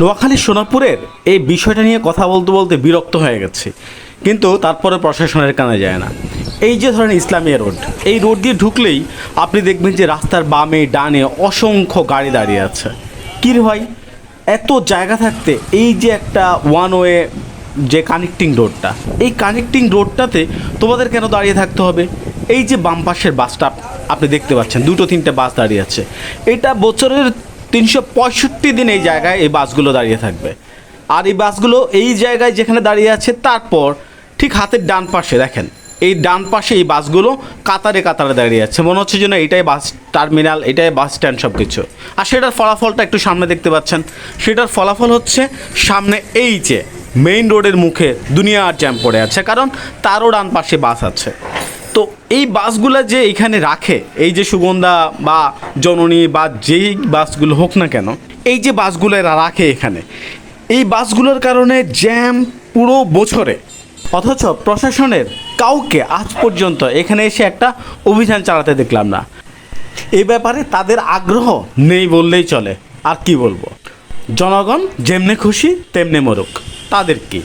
নোয়াখালী সোনাপুরের এই বিষয়টা নিয়ে কথা বলতে বলতে বিরক্ত হয়ে গেছে, কিন্তু তারপরে প্রশাসনের কানে যায় না। এই যে ধরেন ইসলামিয়া রোড, এই রোড দিয়ে ঢুকলেই আপনি দেখবেন যে রাস্তার বামে ডানে অসংখ্য গাড়ি দাঁড়িয়ে আছে। কী রে ভাই, এত জায়গা থাকতে এই যে একটা ওয়ান ওয়ে যে কানেক্টিং রোডটা, এই কানেক্টিং রোডটাতে তোমাদের কেন দাঁড়িয়ে থাকতে হবে? এই যে বাম পাশের বাসটা আপনি দেখতে পাচ্ছেন, দুটো তিনটে বাস দাঁড়িয়ে আছে, এটা বছরের 365 দিন এই জায়গায় এই বাসগুলো দাঁড়িয়ে থাকবে। আর এই বাসগুলো এই জায়গায় যেখানে দাঁড়িয়ে আছে, তারপর ঠিক হাতের ডান পাশে দেখেন, এই ডান পাশে এই বাসগুলো কাতারে কাতারে দাঁড়িয়ে আছে, মনে হচ্ছে যেন এটাই বাস টার্মিনাল, এটাই বাস স্ট্যান্ড সব কিছু। আর সেটার ফলাফলটা একটু সামনে দেখতে পাচ্ছেন, সেটার ফলাফল হচ্ছে সামনে এই যে মেইন রোডের মুখে দুনিয়ার জ্যাম পড়ে আছে, কারণ তারও ডান পাশে বাস আছে। তো এই বাসগুলো যে এখানে রাখে, এই যে সুগন্ধা বা জননী বা যেই বাসগুলো হোক না কেন, এই যে বাসগুলো এরা রাখে এখানে, এই বাসগুলোর কারণে জ্যাম পুরো বছরে। অথচ প্রশাসনের কাউকে আজ পর্যন্ত এখানে এসে একটা অভিযান চালাতে দেখলাম না। এই ব্যাপারে তাদের আগ্রহ নেই বললেই চলে। আর কি বলবো, জনগণ যেমনে খুশি তেমনে মরুক, তাদের কি।